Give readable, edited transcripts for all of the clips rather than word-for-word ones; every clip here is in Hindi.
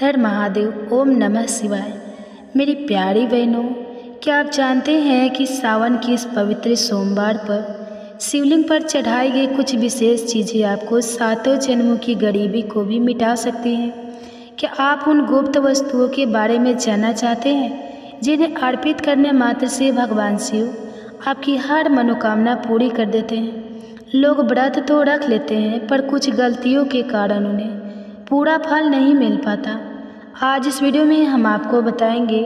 हर महादेव। ओम नमः शिवाय। मेरी प्यारी बहनों, क्या आप जानते हैं कि सावन की इस पवित्र सोमवार पर शिवलिंग पर चढ़ाई गई कुछ विशेष चीज़ें आपको सातों जन्मों की गरीबी को भी मिटा सकती हैं। क्या आप उन गुप्त वस्तुओं के बारे में जानना चाहते हैं जिन्हें अर्पित करने मात्र से भगवान शिव आपकी हर मनोकामना पूरी कर देते हैं। लोग व्रत तो रख लेते हैं, पर कुछ गलतियों के कारण उन्हें पूरा फल नहीं मिल पाता। आज इस वीडियो में हम आपको बताएंगे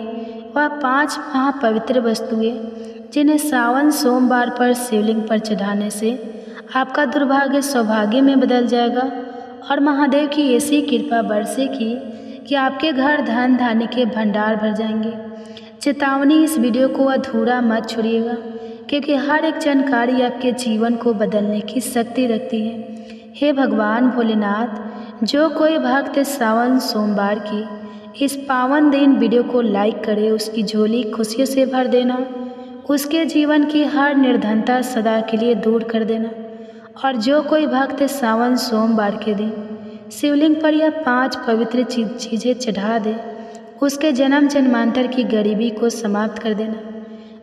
वह 5 महापवित्र वस्तुएं जिन्हें सावन सोमवार पर शिवलिंग पर चढ़ाने से आपका दुर्भाग्य सौभाग्य में बदल जाएगा और महादेव की ऐसी कृपा बरसेगी कि आपके घर धन धान्य के भंडार भर जाएंगे। चेतावनी, इस वीडियो को अधूरा मत छोड़िएगा, क्योंकि हर एक जानकारी आपके जीवन को बदलने की शक्ति रखती है। हे भगवान भोलेनाथ, जो कोई भक्त सावन सोमवार की इस पावन दिन वीडियो को लाइक करे, उसकी झोली खुशियों से भर देना, उसके जीवन की हर निर्धनता सदा के लिए दूर कर देना। और जो कोई भक्त सावन सोमवार के दिन शिवलिंग पर यह 5 पवित्र चीज़ें चढ़ा दे, उसके जन्म जन्मांतर की गरीबी को समाप्त कर देना,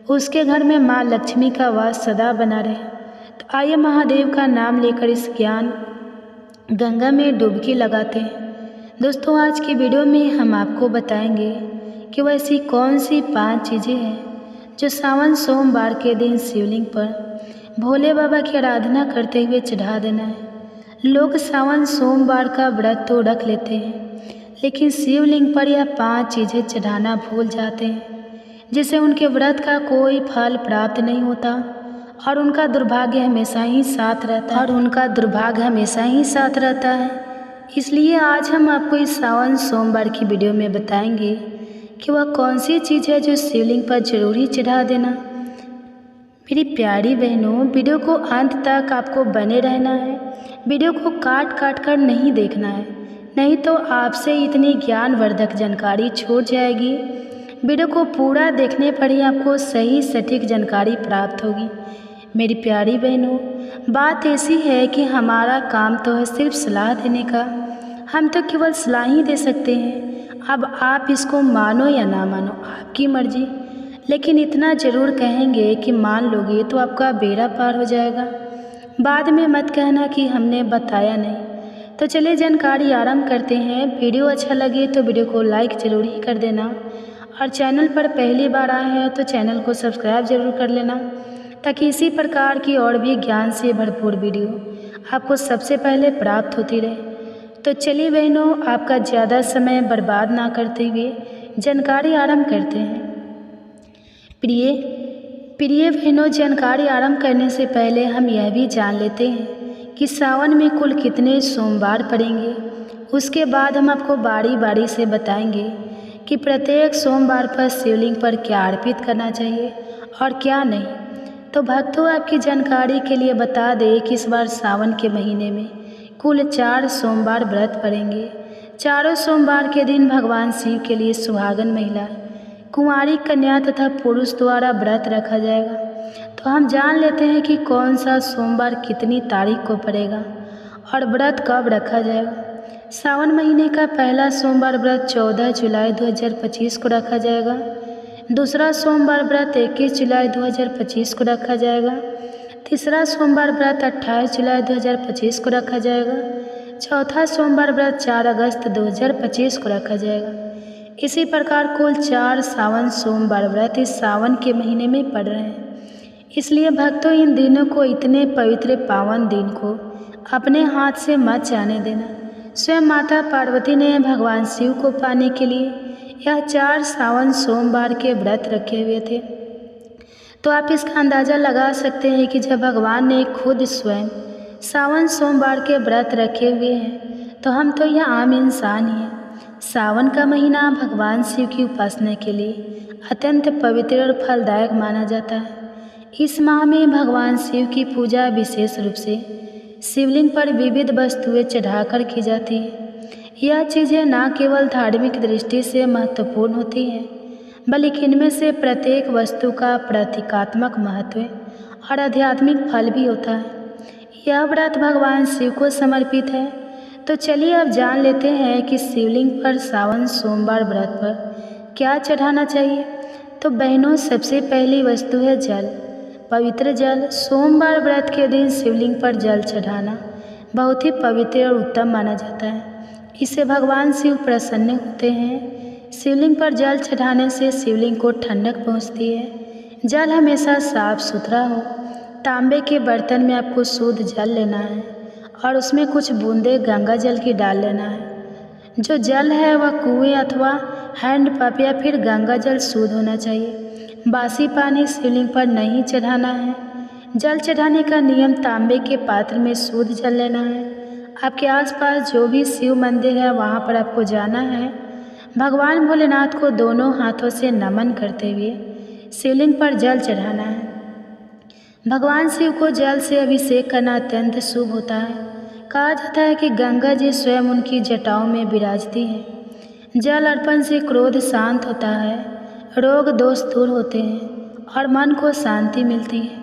उसके घर में माँ लक्ष्मी का वास सदा बना रहे। तो आइए महादेव का नाम लेकर इस ज्ञान गंगा में डुबकी लगाते हैं। दोस्तों, आज की वीडियो में हम आपको बताएंगे कि वह ऐसी कौन सी 5 चीज़ें हैं जो सावन सोमवार के दिन शिवलिंग पर भोले बाबा की आराधना करते हुए चढ़ा देना है। लोग सावन सोमवार का व्रत तो रख लेते हैं, लेकिन शिवलिंग पर यह 5 चीज़ें चढ़ाना भूल जाते हैं, जिससे उनके व्रत का कोई फल प्राप्त नहीं होता और उनका दुर्भाग्य हमेशा ही साथ रहता है। इसलिए आज हम आपको इस सावन सोमवार की वीडियो में बताएंगे कि वह कौन सी चीज़ है जो शिवलिंग पर जरूरी चढ़ा देना। मेरी प्यारी बहनों, वीडियो को अंत तक आपको बने रहना है। वीडियो को काट काट कर नहीं देखना है, नहीं तो आपसे इतनी ज्ञानवर्धक जानकारी छूट जाएगी। वीडियो को पूरा देखने पर ही आपको सही सटीक जानकारी प्राप्त होगी। मेरी प्यारी बहनों, बात ऐसी है कि हमारा काम तो है सिर्फ सलाह देने का। हम तो केवल सलाह ही दे सकते हैं। अब आप इसको मानो या ना मानो, आपकी मर्जी, लेकिन इतना ज़रूर कहेंगे कि मान लोगे तो आपका बेड़ा पार हो जाएगा। बाद में मत कहना कि हमने बताया नहीं। तो चलिए जानकारी आरंभ करते हैं। वीडियो अच्छा लगे तो वीडियो को लाइक ज़रूर ही कर देना, और चैनल पर पहली बार आए हैं तो चैनल को सब्सक्राइब ज़रूर कर लेना, ताकि इसी प्रकार की और भी ज्ञान से भरपूर वीडियो आपको सबसे पहले प्राप्त होती रहे। तो चलिए बहनों, आपका ज़्यादा समय बर्बाद ना करते हुए जानकारी आरंभ करते हैं। प्रिय बहनों, जानकारी आरंभ करने से पहले हम यह भी जान लेते हैं कि सावन में कुल कितने सोमवार पड़ेंगे। उसके बाद हम आपको बारी बारी से बताएंगे कि प्रत्येक सोमवार पर शिवलिंग पर क्या अर्पित करना चाहिए और क्या नहीं। तो भक्तों, आपकी जानकारी के लिए बता दें कि इस बार सावन के महीने में कुल 4 सोमवार व्रत पड़ेंगे। चारों सोमवार के दिन भगवान शिव के लिए सुहागन महिला, कुंवारी कन्या तथा पुरुष द्वारा व्रत रखा जाएगा। तो हम जान लेते हैं कि कौन सा सोमवार कितनी तारीख को पड़ेगा और व्रत कब रखा जाएगा। सावन महीने का पहला सोमवार व्रत 14 जुलाई 2025 को रखा जाएगा। दूसरा सोमवार व्रत 21 जुलाई 2025 को रखा जाएगा। तीसरा सोमवार व्रत 28 जुलाई 2025 को रखा जाएगा। चौथा सोमवार व्रत 4 अगस्त 2025 को रखा जाएगा। इसी प्रकार कुल 4 सावन सोमवार व्रत इस सावन के महीने में पड़ रहे हैं। इसलिए भक्तों, इन दिनों को, इतने पवित्र पावन दिन को अपने हाथ से मत जाने देना। स्वयं माता पार्वती ने भगवान शिव को पाने के लिए यह 4 सावन सोमवार के व्रत रखे हुए थे। तो आप इसका अंदाज़ा लगा सकते हैं कि जब भगवान ने खुद स्वयं सावन सोमवार के व्रत रखे हुए हैं, तो हम तो यह आम इंसान ही हैं। सावन का महीना भगवान शिव की उपासना के लिए अत्यंत पवित्र और फलदायक माना जाता है। इस माह में भगवान शिव की पूजा विशेष रूप से शिवलिंग पर विविध वस्तुएं चढ़ाकर की जाती है। यह चीज़ें न केवल धार्मिक दृष्टि से महत्वपूर्ण होती हैं, बल्कि इनमें से प्रत्येक वस्तु का प्रतीकात्मक महत्व और आध्यात्मिक फल भी होता है। यह व्रत भगवान शिव को समर्पित है, तो चलिए अब जान लेते हैं कि शिवलिंग पर सावन सोमवार व्रत पर क्या चढ़ाना चाहिए। तो बहनों, सबसे पहली वस्तु है जल। पवित्र जल। सोमवार व्रत के दिन शिवलिंग पर जल चढ़ाना बहुत ही पवित्र और उत्तम माना जाता है। इससे भगवान शिव प्रसन्न होते हैं। शिवलिंग पर जल चढ़ाने से शिवलिंग को ठंडक पहुंचती है। जल हमेशा साफ सुथरा हो। तांबे के बर्तन में आपको शुद्ध जल लेना है और उसमें कुछ बूंदे गंगा जल की डाल लेना है। जो जल है वह कुएं अथवा हैंडपंप या फिर गंगा जल शुद्ध होना चाहिए। बासी पानी शिवलिंग पर नहीं चढ़ाना है। जल चढ़ाने का नियम तांबे के पात्र में शुद्ध जल लेना है। आपके आसपास जो भी शिव मंदिर है वहाँ पर आपको जाना है। भगवान भोलेनाथ को दोनों हाथों से नमन करते हुए शिवलिंग पर जल चढ़ाना है। भगवान शिव को जल से अभिषेक करना अत्यंत शुभ होता है। कहा जाता है कि गंगा जी स्वयं उनकी जटाओं में विराजती हैं। जल अर्पण से क्रोध शांत होता है, रोग दोष दूर होते हैं और मन को शांति मिलती है।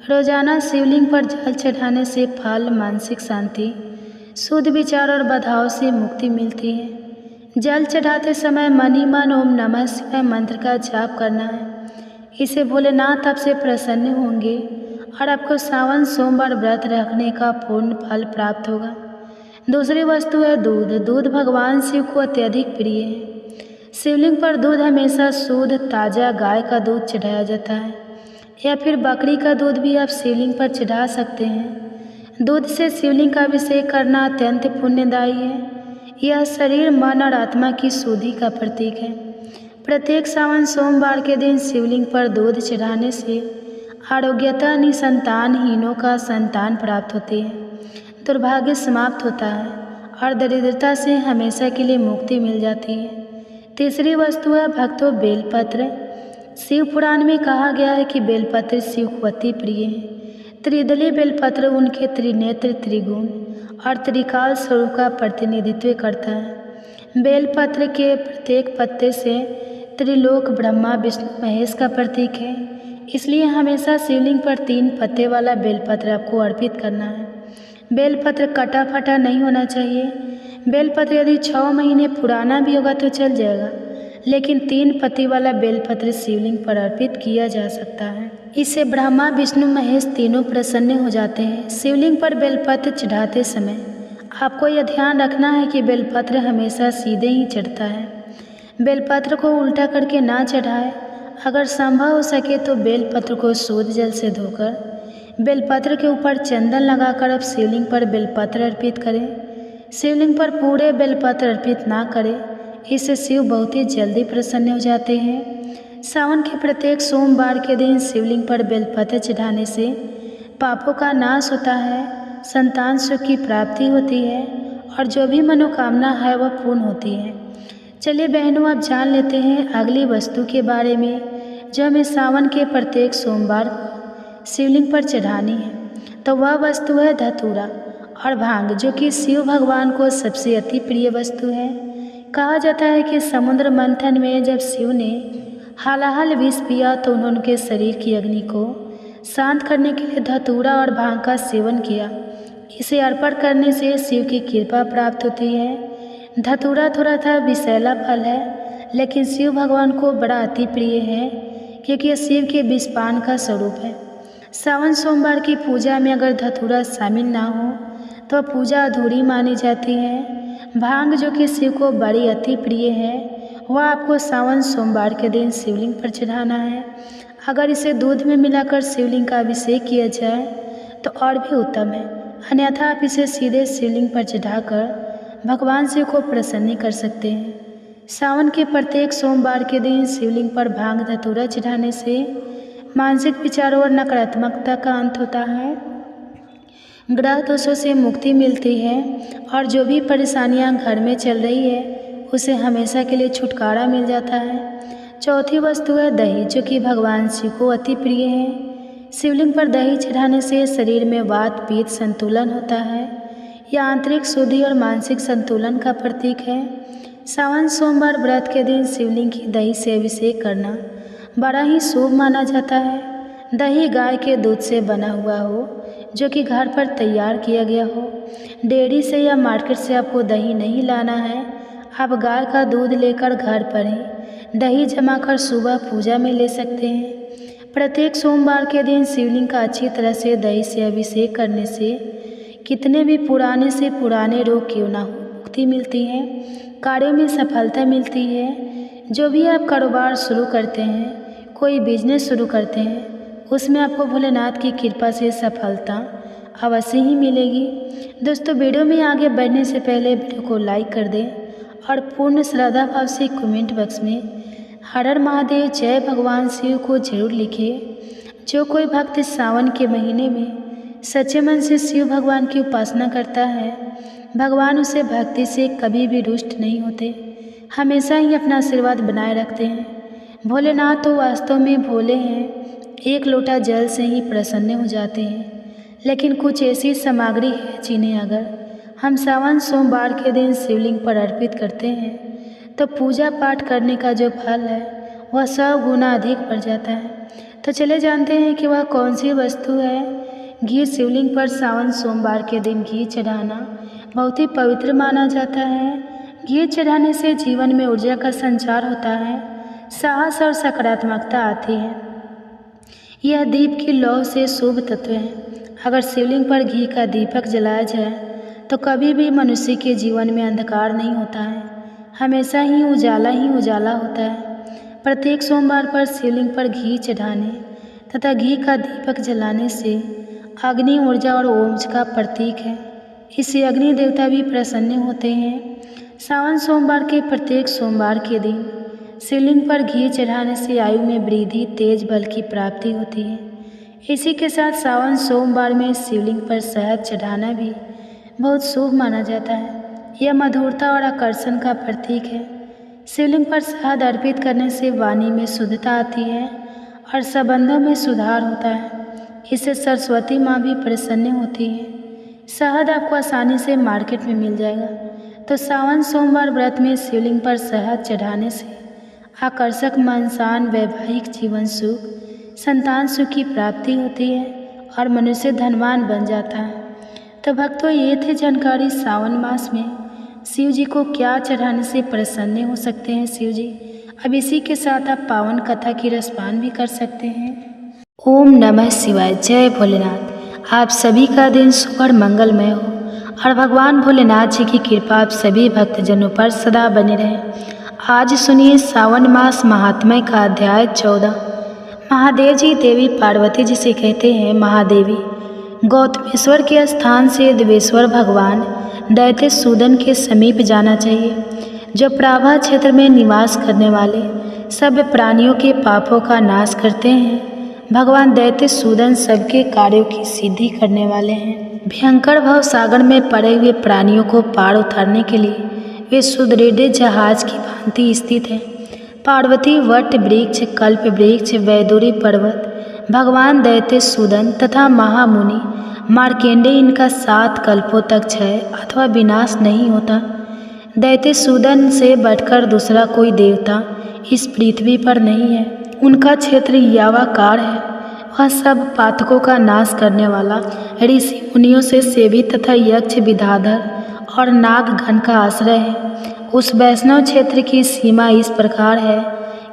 रोजाना शिवलिंग पर जल चढ़ाने से फल, मानसिक शांति, शुद्ध विचार और बाधाओं से मुक्ति मिलती है। जल चढ़ाते समय मन ही मन ओम नमः शिवाय मंत्र का जाप करना है। इससे भोलेनाथ आपसे प्रसन्न होंगे और आपको सावन सोमवार व्रत रखने का पूर्ण फल प्राप्त होगा। दूसरी वस्तु है दूध। दूध भगवान शिव को अत्यधिक प्रिय है। शिवलिंग पर दूध हमेशा शुद्ध ताज़ा गाय का दूध चढ़ाया जाता है या फिर बकरी का दूध भी आप शिवलिंग पर चढ़ा सकते हैं। दूध से शिवलिंग का अभिषेक करना अत्यंत पुण्यदायी है। यह शरीर, मन और आत्मा की शुद्धि का प्रतीक है। प्रत्येक सावन सोमवार के दिन शिवलिंग पर दूध चढ़ाने से आरोग्यता निसंतानहीनों का संतान प्राप्त होती है, दुर्भाग्य समाप्त होता है और दरिद्रता से हमेशा के लिए मुक्ति मिल जाती है। तीसरी वस्तु है भक्तों बेलपत्र। शिव पुराण में कहा गया है कि बेलपत्र शिव को अति प्रिय है। त्रिदली बेलपत्र उनके त्रिनेत्र, त्रिगुण और त्रिकाल स्वरूप का प्रतिनिधित्व करता है। बेलपत्र के प्रत्येक पत्ते से त्रिलोक, ब्रह्मा, विष्णु, महेश का प्रतीक है। इसलिए हमेशा शिवलिंग पर 3 पत्ते वाला बेलपत्र आपको अर्पित करना है। बेलपत्र कटा फटा नहीं होना चाहिए। बेलपत्र यदि 6 महीने पुराना भी होगा तो चल जाएगा, लेकिन 3 पत्ती वाला बेलपत्र शिवलिंग पर अर्पित किया जा सकता है। इससे ब्रह्मा, विष्णु, महेश तीनों प्रसन्न हो जाते हैं। शिवलिंग पर बेलपत्र चढ़ाते समय आपको यह ध्यान रखना है कि बेलपत्र हमेशा सीधे ही चढ़ता है। बेलपत्र को उल्टा करके ना चढ़ाए। अगर संभव हो सके तो बेलपत्र को शुद्ध जल से धोकर बेलपत्र के ऊपर चंदन लगाकर अब शिवलिंग पर बेलपत्र अर्पित करें। शिवलिंग पर पूरे बेलपत्र अर्पित ना करें, इससे शिव बहुत ही जल्दी प्रसन्न हो जाते हैं। सावन के प्रत्येक सोमवार के दिन शिवलिंग पर बेलपत्र चढ़ाने से पापों का नाश होता है, संतान सुख की प्राप्ति होती है और जो भी मनोकामना है वह पूर्ण होती है। चलिए बहनों, अब जान लेते हैं अगली वस्तु के बारे में जो हमें सावन के प्रत्येक सोमवार को शिवलिंग पर चढ़ानी है। तो वह वस्तु है धतूरा और भांग, जो कि शिव भगवान को सबसे अति प्रिय वस्तु है। कहा जाता है कि समुद्र मंथन में जब शिव ने हालाहल विष पिया तो उन्होंने उनके शरीर की अग्नि को शांत करने के लिए धतूरा और भांग का सेवन किया। इसे अर्पण करने से शिव की कृपा प्राप्त होती है। धतूरा थोड़ा सा विषैला फल है, लेकिन शिव भगवान को बड़ा अति प्रिय है क्योंकि यह शिव के विषपान का स्वरूप है। सावन सोमवार की पूजा में अगर धतूरा शामिल ना हो तो पूजा अधूरी मानी जाती है। भांग, जो कि शिव को बड़ी अति प्रिय है, वह आपको सावन सोमवार के दिन शिवलिंग पर चढ़ाना है। अगर इसे दूध में मिलाकर शिवलिंग का अभिषेक किया जाए तो और भी उत्तम है, अन्यथा आप इसे सीधे शिवलिंग पर चढ़ाकर भगवान शिव को प्रसन्न कर सकते हैं। सावन के प्रत्येक सोमवार के दिन शिवलिंग पर भांग धतूरा चढ़ाने से मानसिक विचारों और नकारात्मकता का अंत होता है, ग्रह दोषों से मुक्ति मिलती है और जो भी परेशानियां घर में चल रही है उसे हमेशा के लिए छुटकारा मिल जाता है। चौथी वस्तु है दही, जो कि भगवान शिव को अति प्रिय है। शिवलिंग पर दही चढ़ाने से शरीर में वात पित्त संतुलन होता है। यह आंतरिक शुद्धि और मानसिक संतुलन का प्रतीक है। सावन सोमवार व्रत के दिन शिवलिंग की दही से अभिषेक करना बड़ा ही शुभ माना जाता है। दही गाय के दूध से बना हुआ हो, जो कि घर पर तैयार किया गया हो। डेयरी से या मार्केट से आपको दही नहीं लाना है। आप गाय का दूध लेकर घर पर ही दही जमाकर सुबह पूजा में ले सकते हैं। प्रत्येक सोमवार के दिन शिवलिंग का अच्छी तरह से दही से अभिषेक करने से कितने भी पुराने से पुराने रोग क्यों ना हो, मुक्ति मिलती है, कार्यों में सफलता मिलती है। जो भी आप कारोबार शुरू करते हैं, कोई बिजनेस शुरू करते हैं, उसमें आपको भोलेनाथ की कृपा से सफलता अवश्य ही मिलेगी। दोस्तों, वीडियो में आगे बढ़ने से पहले वीडियो को लाइक कर दें और पूर्ण श्रद्धा भाव से कमेंट बॉक्स में हर हर महादेव जय भगवान शिव को जरूर लिखिए। जो कोई भक्त सावन के महीने में सच्चे मन से शिव भगवान की उपासना करता है, भगवान उसे भक्ति से कभी भी रुष्ट नहीं होते, हमेशा ही अपना आशीर्वाद बनाए रखते हैं। भोलेनाथ तो वास्तव में भोले हैं, एक लोटा जल से ही प्रसन्न हो जाते हैं। लेकिन कुछ ऐसी सामग्री है जिन्हें अगर हम सावन सोमवार के दिन शिवलिंग पर अर्पित करते हैं तो पूजा पाठ करने का जो फल है वह 100 गुना अधिक बढ़ जाता है। तो चले जानते हैं कि वह कौन सी वस्तु है। घी शिवलिंग पर सावन सोमवार के दिन घी चढ़ाना बहुत ही पवित्र माना जाता है। घी चढ़ाने से जीवन में ऊर्जा का संचार होता है, साहस और सकारात्मकता आती है। यह दीप की लौ से शुभ तत्व है। अगर शिवलिंग पर घी का दीपक जलाया जाए तो कभी भी मनुष्य के जीवन में अंधकार नहीं होता है, हमेशा ही उजाला होता है। प्रत्येक सोमवार पर शिवलिंग पर घी चढ़ाने तथा घी का दीपक जलाने से अग्नि ऊर्जा और ओम का प्रतीक है। इससे अग्नि देवता भी प्रसन्न होते हैं। सावन सोमवार के प्रत्येक सोमवार के दिन शिवलिंग पर घी चढ़ाने से आयु में वृद्धि, तेज बल की प्राप्ति होती है। इसी के साथ सावन सोमवार में शिवलिंग पर शहद चढ़ाना भी बहुत शुभ माना जाता है। यह मधुरता और आकर्षण का प्रतीक है। शिवलिंग पर शहद अर्पित करने से वाणी में शुद्धता आती है और संबंधों में सुधार होता है। इससे सरस्वती माँ भी प्रसन्न होती है। शहद आपको आसानी से मार्केट में मिल जाएगा। तो सावन सोमवार व्रत में शिवलिंग पर शहद चढ़ाने से आकर्षक मनसान, वैवाहिक जीवन सुख, संतान सुख की प्राप्ति होती है और मनुष्य धनवान बन जाता है। तो भक्तों, ये थे जानकारी सावन मास में शिव जी को क्या चढ़ाने से प्रसन्न हो सकते हैं शिव जी। अब इसी के साथ आप पावन कथा की रसपान भी कर सकते हैं। ओम नमः शिवाय। जय भोलेनाथ। आप सभी का दिन शुभ और मंगलमय हो और भगवान भोलेनाथ जी की कृपा आप सभी भक्तजनों पर सदा बनी रहे। आज सुनिए सावन मास महात्म्य का अध्याय 14। महादेव जी देवी पार्वती जी से कहते हैं, महादेवी, गौतमेश्वर के स्थान से देवेश्वर भगवान दैत्य सूदन के समीप जाना चाहिए, जो प्रभा क्षेत्र में निवास करने वाले सब प्राणियों के पापों का नाश करते हैं। भगवान दैत्य सूदन सबके कार्यों की सिद्धि करने वाले हैं। भयंकर भव सागर में पड़े हुए प्राणियों को पार उतारने के लिए वे सुदृढ़ जहाज की भांति स्थित हैं। पार्वती, वट वृक्ष, कल्प वृक्ष, वैदुरी पर्वत, भगवान दैत्य सूदन तथा महामुनि मार्केंडे, इनका 7 कल्पों तक क्षय अथवा विनाश नहीं होता। दैत्य सूदन से बढ़कर दूसरा कोई देवता इस पृथ्वी पर नहीं है। उनका क्षेत्र यावाकार है। वह सब पातकों का नाश करने वाला ऋषि मुनियों से सेवित तथा यक्ष, विद्याधर और नागगण का आश्रय है। उस वैष्णव क्षेत्र की सीमा इस प्रकार है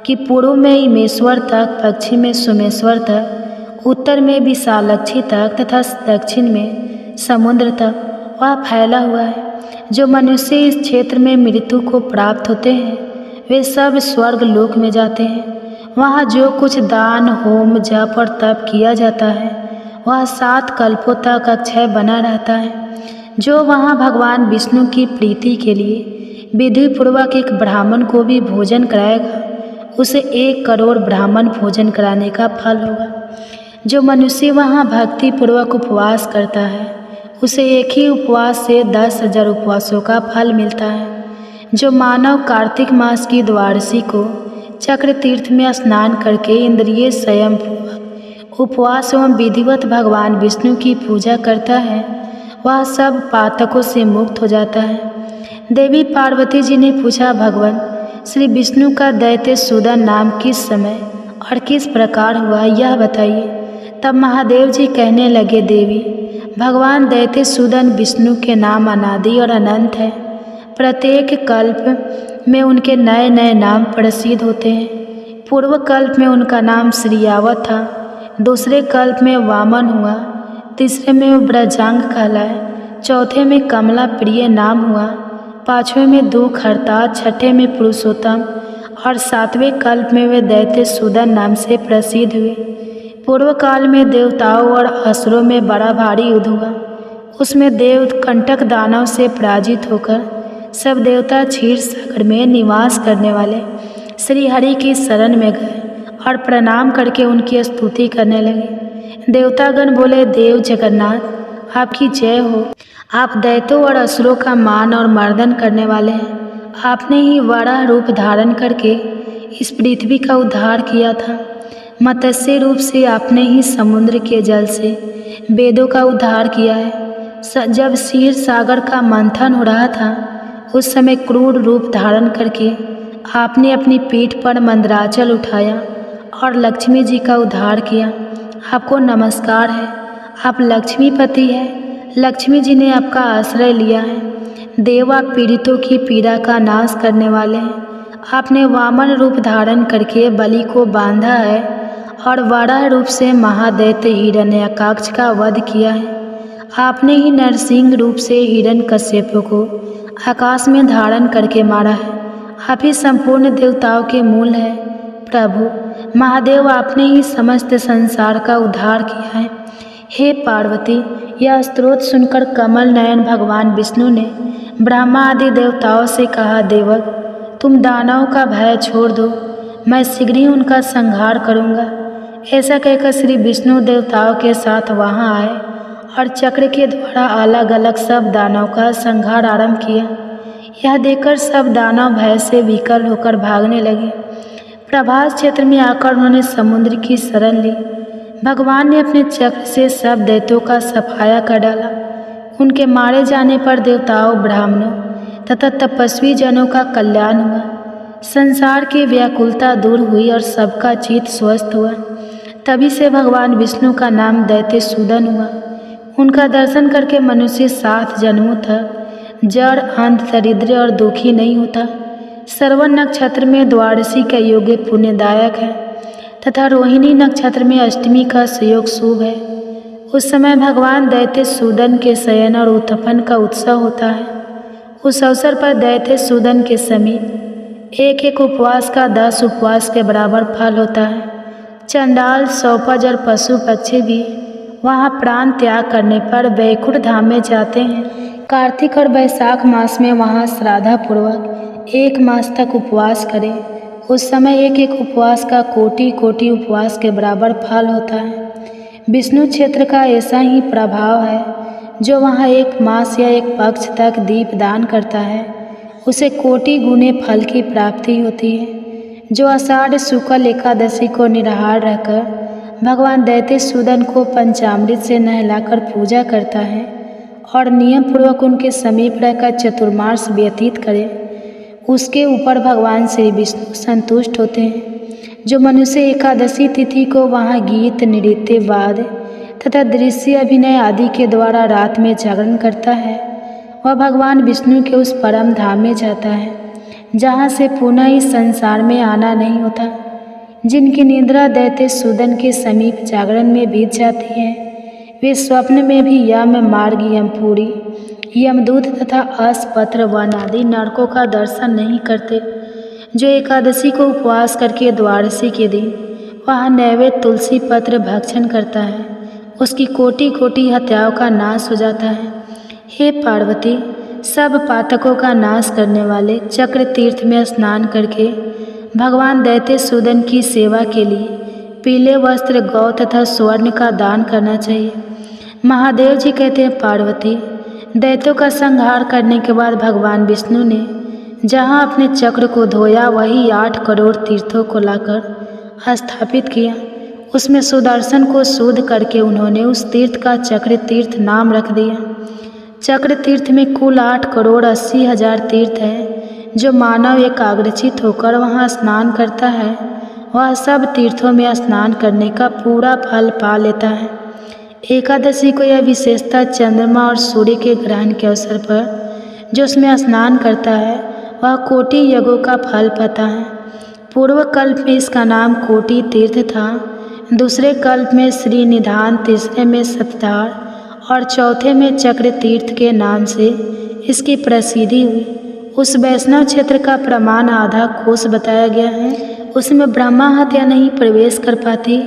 कि पूर्व में इमेश्वर तक, पश्चिम में सोमेश्वर तक, उत्तर में विशालक्षी तक तथा दक्षिण में समुद्र तक वह फैला हुआ है। जो मनुष्य इस क्षेत्र में मृत्यु को प्राप्त होते हैं वे सब स्वर्ग लोक में जाते हैं। वहाँ जो कुछ दान, होम, जप और तप किया जाता है वह 7 कल्पों तक अक्षय बना रहता है। जो वहाँ भगवान विष्णु की प्रीति के लिए विधि पूर्वक एक ब्राह्मण को भी भोजन कराएगा, उसे 1 करोड़ ब्राह्मण भोजन कराने का फल होगा। जो मनुष्य वहाँ भक्ति पूर्वक उपवास करता है उसे एक ही उपवास से 10,000 उपवासों का फल मिलता है। जो मानव कार्तिक मास की द्वादशी को चक्र तीर्थ में स्नान करके इंद्रिय संयम पूर्वक उपवास एवं विधिवत भगवान विष्णु की पूजा करता है वह सब पातकों से मुक्त हो जाता है। देवी पार्वती जी ने पूछा, भगवान श्री विष्णु का दैत्य सूदन नाम किस समय और किस प्रकार हुआ, यह बताइए। तब महादेव जी कहने लगे, देवी, भगवान दैत्य सूदन विष्णु के नाम अनादि और अनंत है। प्रत्येक कल्प में उनके नए नए नाम प्रसिद्ध होते हैं। पूर्व कल्प में उनका नाम श्रीयावत था, दूसरे कल्प में वामन हुआ, तीसरे में वो ब्रजांग कहलाए, चौथे में कमला प्रिय नाम हुआ, पाँचवें में दुख हरता, छठे में पुरुषोत्तम और सातवें कल्प में वे दैत्य सूदन नाम से प्रसिद्ध हुए। पूर्व काल में देवताओं और असुरों में बड़ा भारी युद्ध हुआ। उसमें देव कंटक दानव से पराजित होकर सब देवता क्षीर सागर में निवास करने वाले श्री हरि की शरण में गए और प्रणाम करके उनकी स्तुति करने लगे। देवतागण बोले, देव जगन्नाथ आपकी जय हो। आप दैत्यों और असुरों का मान और मर्दन करने वाले हैं। आपने ही वराह रूप धारण करके इस पृथ्वी का उद्धार किया था। मत्स्य रूप से आपने ही समुद्र के जल से वेदों का उद्धार किया है। जब क्षीर सागर का मंथन हो रहा था उस समय क्रूर रूप धारण करके आपने अपनी पीठ पर मंदराचल उठाया और लक्ष्मी जी का उद्धार किया। आपको नमस्कार है। आप लक्ष्मीपति हैं। लक्ष्मी जी ने आपका आश्रय लिया है। देव, आप पीड़ितों की पीड़ा का नाश करने वाले हैं। आपने वामन रूप धारण करके बलि को बांधा है और वराह रूप से महादैत्य हिरण्याकाक्ष का वध किया है। आपने ही नरसिंह रूप से हिरण्यकश्यप को आकाश में धारण करके मारा है। आप ही संपूर्ण देवताओं के मूल है। प्रभु महादेव, आपने ही समस्त संसार का उद्धार किया है। हे पार्वती, यह स्तोत्र सुनकर कमल नयन भगवान विष्णु ने ब्रह्मा आदि देवताओं से कहा, देवक तुम दानवों का भय छोड़ दो, मैं शीघ्र ही उनका संहार करूँगा। ऐसा कहकर श्री विष्णु देवताओं के साथ वहाँ आए और चक्र के द्वारा अलग अलग सब दानव का संहार आरंभ किया। यह देखकर सब दानव भय से विकल होकर भागने लगे। प्रभास क्षेत्र में आकर उन्होंने समुद्र की शरण ली। भगवान ने अपने चक्र से सब दैत्यों का सफाया कर डाला। उनके मारे जाने पर देवताओं, ब्राह्मणों तथा तपस्वी जनों का कल्याण हुआ। संसार की व्याकुलता दूर हुई और सबका चित्त स्वस्थ हुआ। तभी से भगवान विष्णु का नाम दैत्य सूदन हुआ। उनका दर्शन करके मनुष्य 7 जन्मों तक जड़, अंध, दरिद्र और दुखी नहीं होता। श्रवण नक्षत्र में द्वादशी का योग पुण्यदायक है तथा रोहिणी नक्षत्र में अष्टमी का संयोग शुभ है। उस समय भगवान दैत्य सूदन के शयन और उत्थापन का उत्सव होता है। उस अवसर पर दैत्य सूदन के समीप एक एक उपवास का 10 उपवास के बराबर फल होता है। चंडाल, सौपज और पशु पक्षी भी वहाँ प्राण त्याग करने पर वैकुंठ धाम में जाते हैं। कार्तिक और वैशाख मास में वहाँ श्राद्धापूर्वक 1 मास तक उपवास करें। उस समय एक एक उपवास का कोटि कोटि उपवास के बराबर फल होता है। विष्णु क्षेत्र का ऐसा ही प्रभाव है। जो वहाँ 1 मास या 1 पक्ष तक दीप दान करता है उसे कोटि गुने फल की प्राप्ति होती है। जो आषाढ़ शुक्ल एकादशी को निराहार रहकर भगवान दैत्य सूदन को पंचामृत से नहलाकर पूजा करता है और नियम पूर्वक उनके समीप रहकर चतुर्मास व्यतीत करे, उसके ऊपर भगवान श्री विष्णु संतुष्ट होते हैं। जो मनुष्य एकादशी तिथि को वहाँ गीत, नृत्य, वाद्य तथा दृश्य अभिनय आदि के द्वारा रात में जागरण करता है वह भगवान विष्णु के उस परम धाम में जाता है जहाँ से पुनः इस संसार में आना नहीं होता। जिनकी निद्रा दैत्य सूदन के समीप जागरण में बीत जाती है वे स्वप्न में भी यम मार्ग, यमपुरी, यमदूत तथा अस्पत्र वन आदि नरकों का दर्शन नहीं करते। जो एकादशी को उपवास करके द्वादशी के दिन वहाँ नैवेद्य तुलसी पत्र भक्षण करता है उसकी कोटि कोटि हत्याओं का नाश हो जाता है। हे पार्वती, सब पातकों का नाश करने वाले चक्र तीर्थ में स्नान करके भगवान दैत्य सूदन की सेवा के लिए पीले वस्त्र, गौ तथा स्वर्ण का दान करना चाहिए। महादेव जी कहते हैं, पार्वती, दैत्यों का संहार करने के बाद भगवान विष्णु ने जहाँ अपने चक्र को धोया वही 8 करोड़ तीर्थों को लाकर स्थापित किया। उसमें सुदर्शन को शुद्ध करके उन्होंने उस तीर्थ का चक्र तीर्थ नाम रख दिया। चक्र तीर्थ में कुल 8 करोड़ 80 हजार तीर्थ है। जो मानव एकाग्रचित होकर वहाँ स्नान करता है वह सब तीर्थों में स्नान करने का पूरा फल पा लेता है। एकादशी को यह विशेषता चंद्रमा और सूर्य के ग्रहण के अवसर पर जो उसमें स्नान करता है वह कोटि यज्ञों का फल पाता है। पूर्व कल्प में इसका नाम कोटि तीर्थ था, दूसरे कल्प में श्रीनिधान, तीसरे में सतधार और चौथे में चक्र तीर्थ के नाम से इसकी प्रसिद्धि हुई। उस वैष्णव क्षेत्र का प्रमाण आधा कोस बताया गया है। उसमें ब्रह्मा हत्या नहीं प्रवेश कर पाती।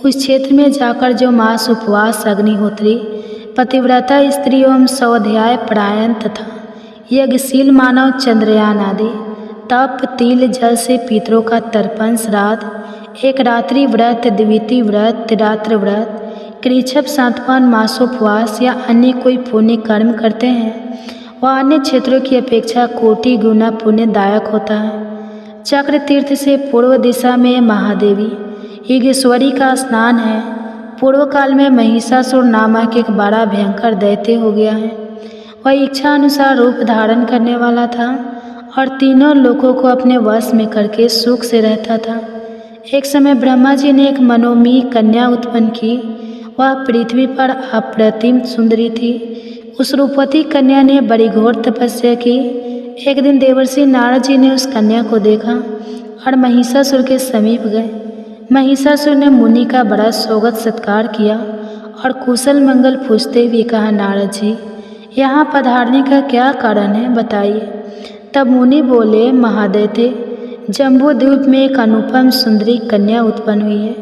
उस क्षेत्र में जाकर जो मास, उपवास, अग्निहोत्री, पतिव्रता स्त्री एवं स्वाध्याय परायण तथा यज्ञशील मानव, चंद्रयान आदि तप, तिल जल से पितरों का तर्पण, श्राद्ध, एक रात्रि व्रत, द्वितीय व्रत, त्रिरात्र व्रत, कृच्छ्र सांत्वन, मासोपवास या अन्य कोई पुण्य कर्म करते हैं वह अन्य क्षेत्रों की अपेक्षा कोटि गुना पुण्यदायक होता है। चक्र तीर्थ से पूर्व दिशा में महादेवी योगेश्वरी का स्नान है। पूर्व काल में महिषासुर नामक एक बड़ा भयंकर दैत्य हो गया है। वह इच्छा अनुसार रूप धारण करने वाला था और तीनों लोगों को अपने वश में करके सुख से रहता था। एक समय ब्रह्मा जी ने एक मनोमयी कन्या उत्पन्न की। वह पृथ्वी पर अप्रतिम सुंदरी थी। उस रूपवती कन्या ने बड़ी घोर तपस्या की। एक दिन देवर्षि नारद जी ने उस कन्या को देखा और महिषासुर के समीप गए। महिषासुर ने मुनि का बड़ा स्वागत सत्कार किया और कुशल मंगल पूछते हुए कहा, नारद जी, यहाँ पधारने का क्या कारण है, बताइए। तब मुनि बोले, महादैत्य, जम्बू द्वीप में एक अनुपम सुंदरी कन्या उत्पन्न हुई है।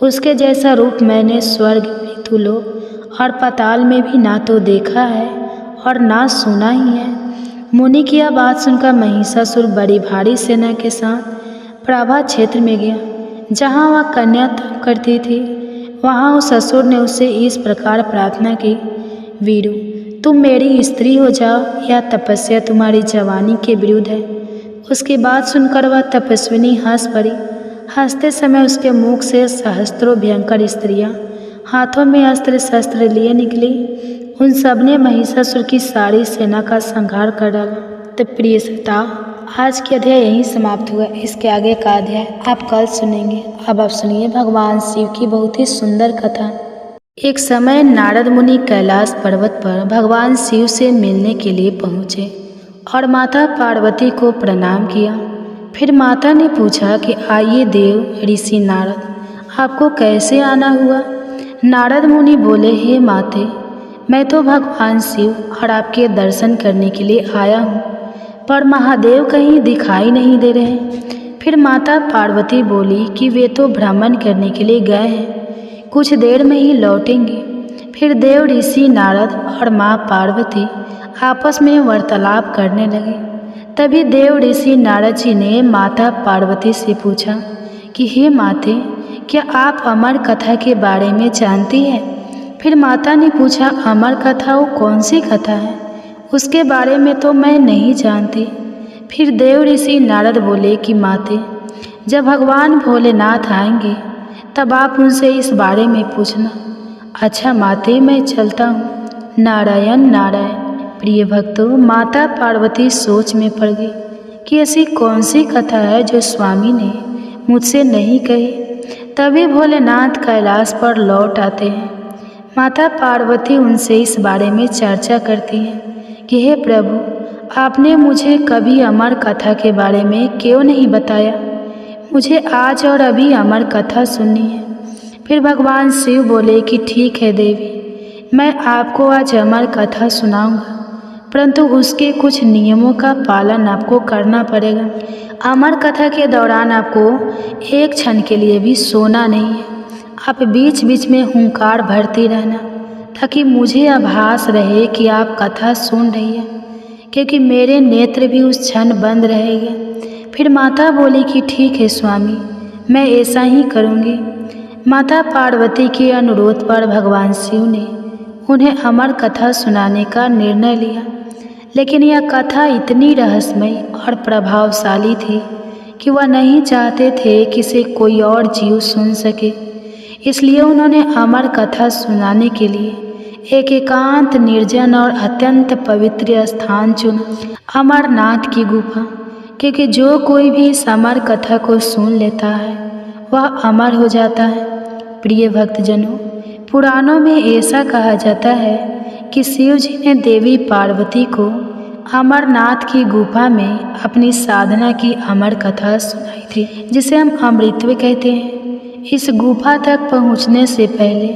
उसके जैसा रूप मैंने स्वर्ग, पृथुलोक और पाताल में भी ना तो देखा है और ना सुना ही है। मुनि की यह बात सुनकर महिषासुर बड़ी भारी सेना के साथ प्रभा क्षेत्र में गया, जहाँ वह कन्या तप करती थी। वहाँ उस असुर ने उससे इस प्रकार प्रार्थना की, वीरू, तुम मेरी स्त्री हो जाओ, यह तपस्या तुम्हारी जवानी के विरुद्ध है। उसकी बात सुनकर वह तपस्विनी हंस पड़ी। हंसते समय उसके मुख से सहस्त्रों भयंकर स्त्रियाँ हाथों में अस्त्र शस्त्र लिए निकली। उन सब ने महिषासुर की सारी सेना का संहार कर डाला। तो प्रिय श्रोता, आज के अध्याय यहीं समाप्त हुआ। इसके आगे का अध्याय आप कल सुनेंगे। अब आप सुनिए भगवान शिव की बहुत ही सुंदर कथा। एक समय नारद मुनि कैलाश पर्वत पर भगवान शिव से मिलने के लिए पहुँचे और माता पार्वती को प्रणाम किया। फिर माता ने पूछा कि आइए देव ऋषि नारद, आपको कैसे आना हुआ। नारद मुनि बोले, हे माते, मैं तो भगवान शिव और आपके दर्शन करने के लिए आया हूँ, पर महादेव कहीं दिखाई नहीं दे रहे। फिर माता पार्वती बोली कि वे तो भ्रमण करने के लिए गए हैं, कुछ देर में ही लौटेंगे। फिर देव ऋषि नारद और माँ पार्वती आपस में वार्तालाप करने लगे। तभी देव ऋषि नारद जी ने माता पार्वती से पूछा कि हे माते, क्या आप अमर कथा के बारे में जानती हैं। फिर माता ने पूछा, अमर कथा वो कौन सी कथा है, उसके बारे में तो मैं नहीं जानती। फिर देव ऋषि नारद बोले कि माते, जब भगवान भोलेनाथ आएंगे तब आप उनसे इस बारे में पूछना। अच्छा माते, मैं चलता हूँ। नारायण नारायण। प्रिय भक्तों, माता पार्वती सोच में पड़ गई कि ऐसी कौन सी कथा है जो स्वामी ने मुझसे नहीं कही। तभी भोलेनाथ कैलाश पर लौट आते हैं। माता पार्वती उनसे इस बारे में चर्चा करती हैं कि हे प्रभु, आपने मुझे कभी अमर कथा के बारे में क्यों नहीं बताया। मुझे आज और अभी अमर कथा सुननी है। फिर भगवान शिव बोले कि ठीक है देवी, मैं आपको आज अमर कथा सुनाऊंगा, परंतु उसके कुछ नियमों का पालन आपको करना पड़ेगा। अमर कथा के दौरान आपको एक क्षण के लिए भी सोना नहीं है। आप बीच बीच में हुंकार भरती रहना, ताकि मुझे आभास रहे कि आप कथा सुन रही है, क्योंकि मेरे नेत्र भी उस क्षण बंद रहेंगे। फिर माता बोली कि ठीक है स्वामी, मैं ऐसा ही करूँगी। माता पार्वती के अनुरोध पर भगवान शिव ने उन्हें अमर कथा सुनाने का निर्णय लिया। लेकिन यह कथा इतनी रहस्यमय और प्रभावशाली थी कि वह नहीं चाहते थे कि इसे कोई और जीव सुन सके। इसलिए उन्होंने अमर कथा सुनाने के लिए एक एकांत, निर्जन और अत्यंत पवित्र स्थान चुना, अमरनाथ की गुफा। क्योंकि जो कोई भी इस अमर कथा को सुन लेता है वह अमर हो जाता है। प्रिय भक्तजनों, पुराणों में ऐसा कहा जाता है कि शिव जी ने देवी पार्वती को अमरनाथ की गुफा में अपनी साधना की अमर कथा सुनाई थी, जिसे हम अमृतत्व कहते हैं। इस गुफा तक पहुंचने से पहले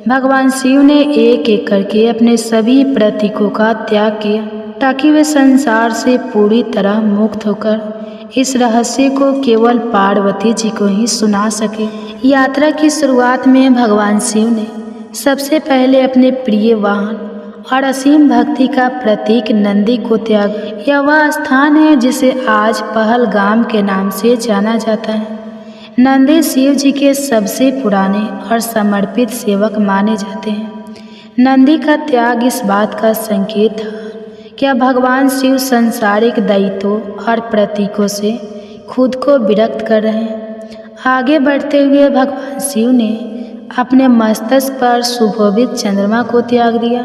भगवान शिव ने एक एक करके अपने सभी प्रतीकों का त्याग किया, ताकि वे संसार से पूरी तरह मुक्त होकर इस रहस्य को केवल पार्वती जी को ही सुना सके। यात्रा की शुरुआत में भगवान शिव ने सबसे पहले अपने प्रिय वाहन और असीम भक्ति का प्रतीक नंदी को त्याग। यह वह स्थान है जिसे आज पहलगाम के नाम से जाना जाता है। नंदी शिव जी के सबसे पुराने और समर्पित सेवक माने जाते हैं। नंदी का त्याग इस बात का संकेत था कि अब भगवान शिव सांसारिक दायित्वों और प्रतीकों से खुद को विरक्त कर रहे हैं। आगे बढ़ते हुए भगवान शिव ने अपने मस्तक पर सुशोभित चंद्रमा को त्याग दिया।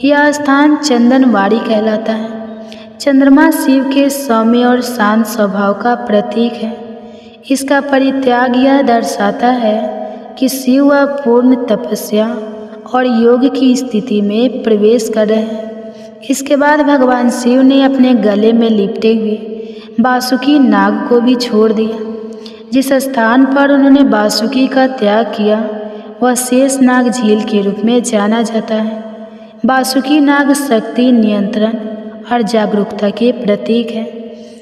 यह स्थान चंदनवाड़ी कहलाता है। चंद्रमा शिव के सौम्य और शांत स्वभाव का प्रतीक है। इसका परित्याग यह दर्शाता है कि शिव अब पूर्ण तपस्या और योग की स्थिति में प्रवेश कर रहे हैं। इसके बाद भगवान शिव ने अपने गले में लिपटे हुए वासुकी नाग को भी छोड़ दिया। जिस स्थान पर उन्होंने वासुकी का त्याग किया वह शेषनाग झील के रूप में जाना जाता है। वासुकी नाग शक्ति, नियंत्रण और जागरूकता के प्रतीक है।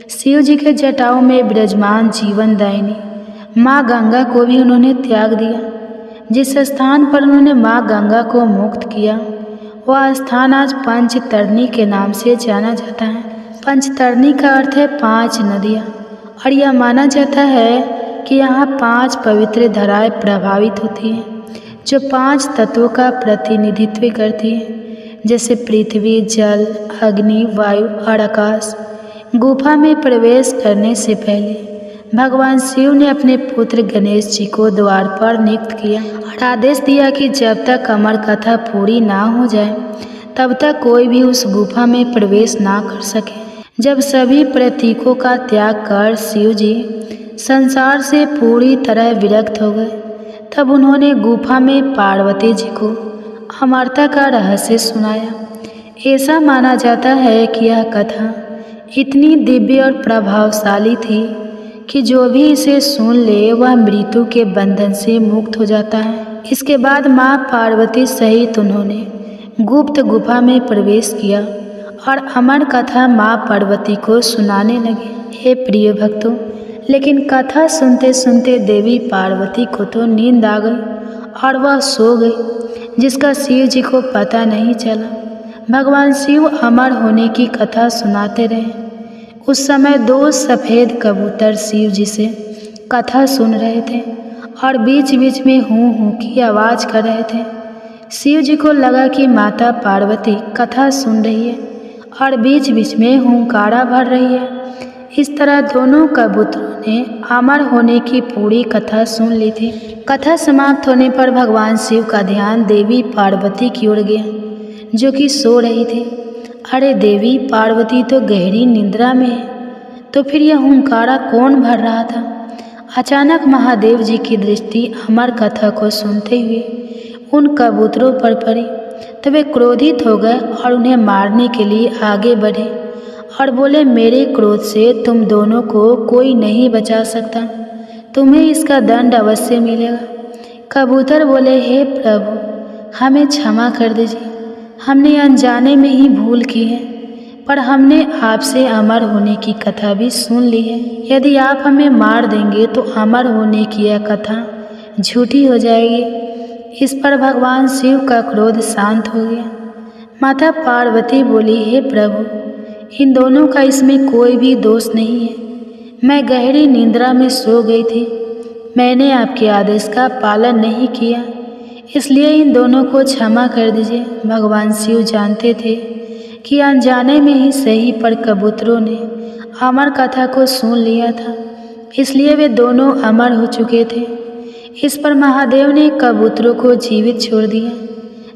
शिव जी के जटाओं में विराजमान जीवनदायिनी माँ गंगा को भी उन्होंने त्याग दिया। जिस स्थान पर उन्होंने माँ गंगा को मुक्त किया वह स्थान आज पंचतरणी के नाम से जाना जाता है। पंचतरणी का अर्थ है 5 नदियाँ, और यह माना जाता है कि यहाँ 5 पवित्र धाराएं प्रभावित होती हैं जो 5 तत्वों का प्रतिनिधित्व करती हैं, जैसे पृथ्वी, जल, अग्नि, वायु और आकाश। गुफा में प्रवेश करने से पहले भगवान शिव ने अपने पुत्र गणेश जी को द्वार पर नियुक्त किया और आदेश दिया कि जब तक अमर कथा पूरी ना हो जाए तब तक कोई भी उस गुफा में प्रवेश ना कर सके। जब सभी प्रतीकों का त्याग कर शिव जी संसार से पूरी तरह विरक्त हो गए, तब उन्होंने गुफा में पार्वती जी को अमरता का रहस्य सुनाया। ऐसा माना जाता है कि यह कथा इतनी दिव्य और प्रभावशाली थी कि जो भी इसे सुन ले वह मृत्यु के बंधन से मुक्त हो जाता है। इसके बाद माँ पार्वती सहित उन्होंने गुप्त गुफा में प्रवेश किया और अमर कथा माँ पार्वती को सुनाने लगे। हे प्रिय भक्तों, लेकिन कथा सुनते सुनते देवी पार्वती को तो नींद आ गई और वह सो गई, जिसका शिव जी को पता नहीं चला। भगवान शिव अमर होने की कथा सुनाते रहे। उस समय 2 सफ़ेद कबूतर शिव जी से कथा सुन रहे थे और बीच बीच में हूँ हूँ की आवाज़ कर रहे थे। शिव जी को लगा कि माता पार्वती कथा सुन रही है और बीच बीच में हुंकारा भर रही है। इस तरह दोनों कबूतरों ने अमर होने की पूरी कथा सुन ली थी। कथा समाप्त होने पर भगवान शिव का ध्यान देवी पार्वती की ओर गया, जो कि सो रही थी। अरे देवी पार्वती तो गहरी निद्रा में है, तो फिर यह हुंकारा कौन भर रहा था? अचानक महादेव जी की दृष्टि अमर कथा को सुनते हुए उन कबूतरों पर पड़ी, तो वे क्रोधित हो गए और उन्हें मारने के लिए आगे बढ़े और बोले, मेरे क्रोध से तुम दोनों को कोई नहीं बचा सकता, तुम्हें इसका दंड अवश्य मिलेगा। कबूतर बोले, हे प्रभु, हमें क्षमा कर दीजिए, हमने अनजाने में ही भूल की है, पर हमने आपसे अमर होने की कथा भी सुन ली है। यदि आप हमें मार देंगे तो अमर होने की यह कथा झूठी हो जाएगी। इस पर भगवान शिव का क्रोध शांत हो गया। माता पार्वती बोली, हे प्रभु, इन दोनों का इसमें कोई भी दोष नहीं है। मैं गहरी निद्रा में सो गई थी, मैंने आपके आदेश का पालन नहीं किया, इसलिए इन दोनों को क्षमा कर दीजिए। भगवान शिव जानते थे कि अनजाने में ही सही पर कबूतरों ने अमर कथा को सुन लिया था, इसलिए वे दोनों अमर हो चुके थे। इस पर महादेव ने कबूतरों को जीवित छोड़ दिया।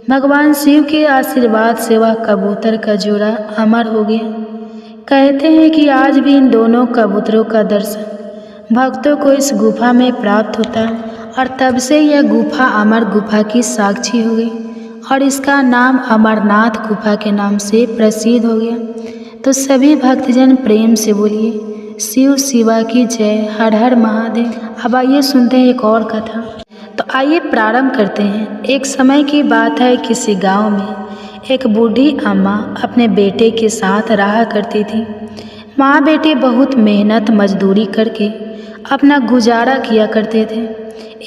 भगवान शिव के आशीर्वाद से वह कबूतर का जोड़ा अमर हो गया। कहते हैं कि आज भी इन दोनों कबूतरों का दर्शन भक्तों को इस गुफा में प्राप्त होता और तब से यह गुफा अमर गुफा की साक्षी हो गई और इसका नाम अमरनाथ गुफा के नाम से प्रसिद्ध हो गया। तो सभी भक्तजन प्रेम से बोलिए शिव शिवा की जय, हर हर महादेव। अब आइए सुनते हैं एक और कथा। तो आइए प्रारंभ करते हैं। एक समय की बात है, किसी गांव में एक बूढ़ी अम्मा अपने बेटे के साथ रहा करती थी। माँ बेटे बहुत मेहनत मजदूरी करके अपना गुजारा किया करते थे।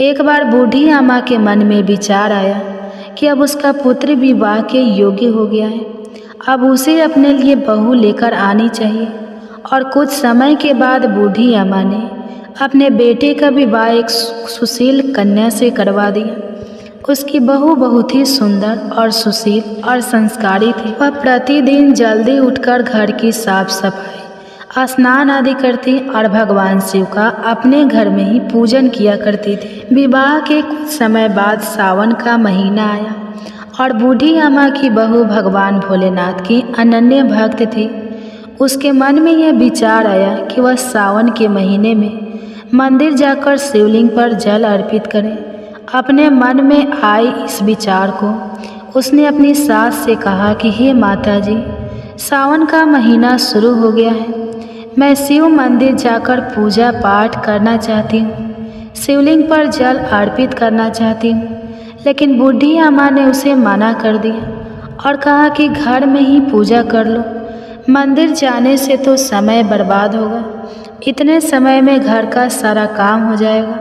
एक बार बूढ़ी अम्मा के मन में विचार आया कि अब उसका पुत्र विवाह के योग्य हो गया है, अब उसे अपने लिए बहू लेकर आनी चाहिए। और कुछ समय के बाद बूढ़ी अम्मा ने अपने बेटे का विवाह एक सुशील कन्या से करवा दिया। उसकी बहू बहुत ही सुंदर और सुशील और संस्कारी थी। वह प्रतिदिन जल्दी उठकर घर की साफ सफाई, स्नान आदि करती और भगवान शिव का अपने घर में ही पूजन किया करती थी। विवाह के कुछ समय बाद सावन का महीना आया और बूढ़ी अम्मा की बहू भगवान भोलेनाथ की अनन्य भक्त थी। उसके मन में यह विचार आया कि वह सावन के महीने में मंदिर जाकर शिवलिंग पर जल अर्पित करे। अपने मन में आए इस विचार को उसने अपनी सास से कहा कि हे माता जी, सावन का महीना शुरू हो गया है, मैं शिव मंदिर जाकर पूजा पाठ करना चाहती हूँ, शिवलिंग पर जल अर्पित करना चाहती हूँ। लेकिन बूढ़ी अम्मा ने उसे मना कर दिया और कहा कि घर में ही पूजा कर लो, मंदिर जाने से तो समय बर्बाद होगा, इतने समय में घर का सारा काम हो जाएगा।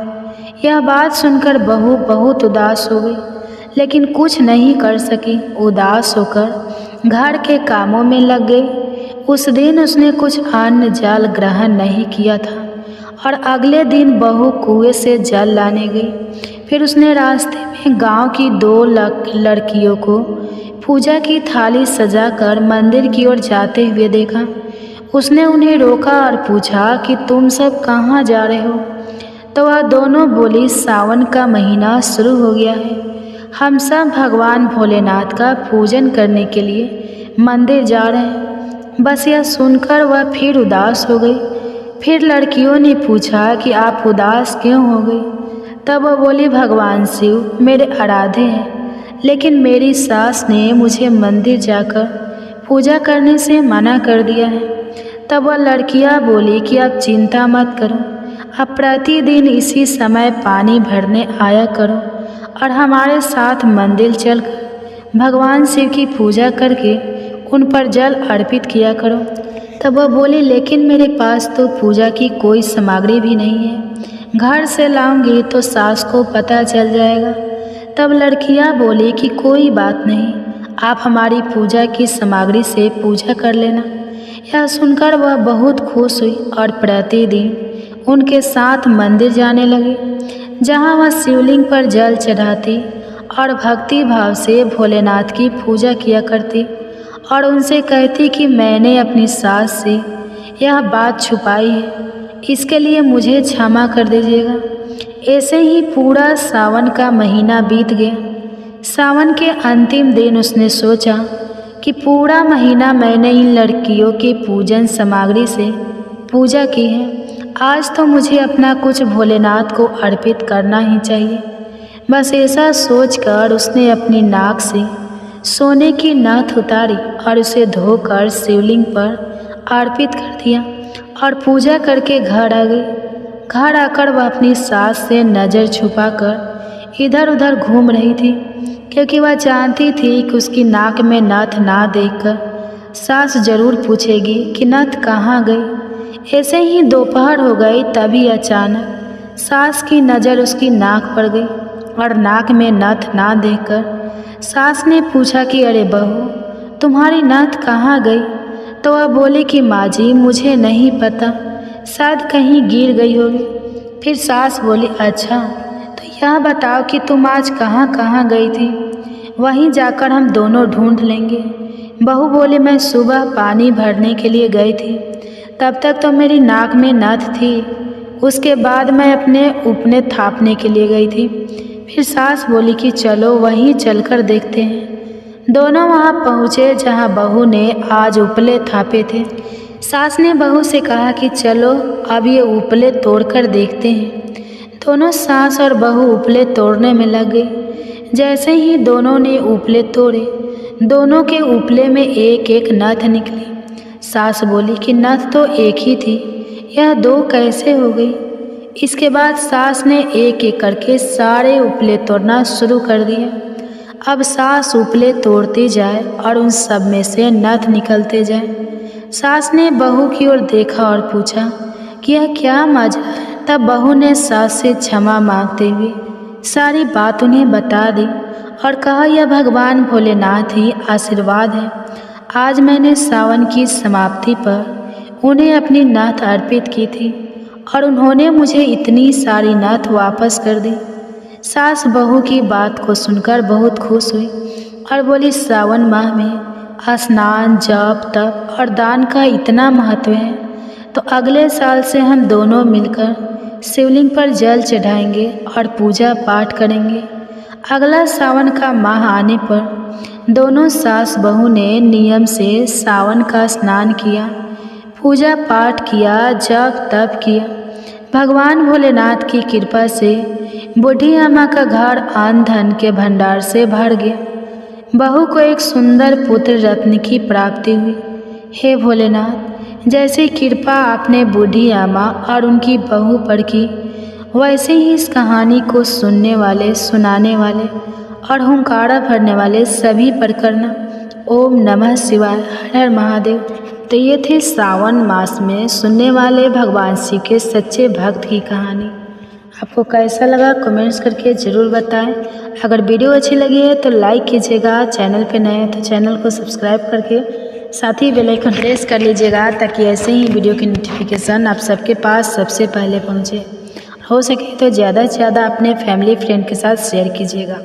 यह बात सुनकर बहू बहुत उदास हो गई, लेकिन कुछ नहीं कर सकी। उदास होकर घर के कामों में लग गई। उस दिन उसने कुछ अन्न जल ग्रहण नहीं किया था और अगले दिन बहू कुएं से जल लाने गई। फिर उसने रास्ते में गांव की 2 लड़कियों को पूजा की थाली सजाकर मंदिर की ओर जाते हुए देखा। उसने उन्हें रोका और पूछा कि तुम सब कहाँ जा रहे हो? तो वह दोनों बोली, सावन का महीना शुरू हो गया है, हम सब भगवान भोलेनाथ का पूजन करने के लिए मंदिर जा रहे हैं। बस यह सुनकर वह फिर उदास हो गई। फिर लड़कियों ने पूछा कि आप उदास क्यों हो गई? तब वह बोली, भगवान शिव मेरे आराध्य हैं, लेकिन मेरी सास ने मुझे मंदिर जाकर पूजा करने से मना कर दिया है। तब वह लड़कियां बोली कि आप चिंता मत करो, अब प्रतिदिन इसी समय पानी भरने आया करो और हमारे साथ मंदिर चलकर भगवान शिव की पूजा करके उन पर जल अर्पित किया करो। तब वह बोली, लेकिन मेरे पास तो पूजा की कोई सामग्री भी नहीं है, घर से लाऊंगी तो सास को पता चल जाएगा। तब लड़कियां बोली कि कोई बात नहीं, आप हमारी पूजा की सामग्री से पूजा कर लेना। यह सुनकर वह बहुत खुश हुई और प्रतिदिन उनके साथ मंदिर जाने लगी, जहां वह शिवलिंग पर जल चढ़ाती और भक्ति भाव से भोलेनाथ की पूजा किया करती और उनसे कहती कि मैंने अपनी सास से यह बात छुपाई है, इसके लिए मुझे क्षमा कर दीजिएगा। ऐसे ही पूरा सावन का महीना बीत गया। सावन के अंतिम दिन उसने सोचा कि पूरा महीना मैंने इन लड़कियों की पूजन सामग्री से पूजा की है, आज तो मुझे अपना कुछ भोलेनाथ को अर्पित करना ही चाहिए। बस ऐसा सोचकर उसने अपनी नाक से सोने की नथ उतारी और उसे धोकर शिवलिंग पर अर्पित कर दिया और पूजा करके घर आ गई। घर आकर वह अपनी सास से नज़र छुपाकर इधर उधर घूम रही थी, क्योंकि वह जानती थी कि उसकी नाक में नथ ना देखकर सास जरूर पूछेगी कि नथ कहाँ गई। ऐसे ही दोपहर हो गई, तभी अचानक सास की नज़र उसकी नाक पर गई और नाक में नथ ना देखकर सास ने पूछा कि अरे बहू, तुम्हारी नथ कहाँ गई? तो वह बोली कि माँ जी, मुझे नहीं पता, शायद कहीं गिर गई होगी। फिर सास बोली, अच्छा तो यह बताओ कि तुम आज कहाँ कहाँ गई थी, वहीं जाकर हम दोनों ढूंढ लेंगे। बहू बोली, मैं सुबह पानी भरने के लिए गई थी, तब तक तो मेरी नाक में नथ थी, उसके बाद मैं अपने उपने थापने के लिए गई थी। फिर सास बोली कि चलो वहीं चलकर देखते हैं। दोनों वहां पहुँचे जहां बहू ने आज उपले थापे थे। सास ने बहू से कहा कि चलो अब ये उपले तोड़कर देखते हैं। दोनों सास और बहू उपले तोड़ने में लग गई। जैसे ही दोनों ने उपले तोड़े, दोनों के उपले में एक एक नथ निकली। सास बोली कि नथ तो एक ही थी, यह दो कैसे हो गई। इसके बाद सास ने एक एक करके सारे उपले तोड़ना शुरू कर दिए। अब सास उपले तोड़ती जाए और उन सब में से नथ निकलते जाए। सास ने बहू की ओर देखा और पूछा कि यह क्या मजा है। तब बहू ने सास से क्षमा मांगते हुए सारी बात उन्हें बता दी और कहा, यह भगवान भोलेनाथ ही आशीर्वाद है। आज मैंने सावन की समाप्ति पर उन्हें अपनी नथ अर्पित की थी और उन्होंने मुझे इतनी सारी नथ वापस कर दी। सास बहू की बात को सुनकर बहुत खुश हुई और बोली, सावन माह में स्नान, जप, तप और दान का इतना महत्व है, तो अगले साल से हम दोनों मिलकर शिवलिंग पर जल चढ़ाएंगे और पूजा पाठ करेंगे। अगला सावन का माह आने पर दोनों सास बहू ने नियम से सावन का स्नान किया, पूजा पाठ किया, जप तप किया। भगवान भोलेनाथ की कृपा से बूढ़ी अम्मा का घर अन्न धन के भंडार से भर गया। बहू को एक सुंदर पुत्र रत्न की प्राप्ति हुई। हे भोलेनाथ, जैसी कृपा आपने बूढ़ी अम्मा और उनकी बहू पर की, वैसे ही इस कहानी को सुनने वाले, सुनाने वाले और हुंकारा भरने वाले सभी पर करना। ओम नमः शिवाय। हर हर महादेव। तो ये थे सावन मास में सुनने वाले भगवान शिव के सच्चे भक्त की कहानी। आपको कैसा लगा कमेंट्स करके ज़रूर बताएं। अगर वीडियो अच्छी लगी है तो लाइक कीजिएगा, चैनल पे नए हैं तो चैनल को सब्सक्राइब करके साथ ही बेल आइकन प्रेस कर लीजिएगा, ताकि ऐसे ही वीडियो की नोटिफिकेशन आप सबके पास सबसे पहले पहुंचे। हो सके तो ज़्यादा से ज़्यादा अपने फैमिली फ्रेंड के साथ शेयर कीजिएगा।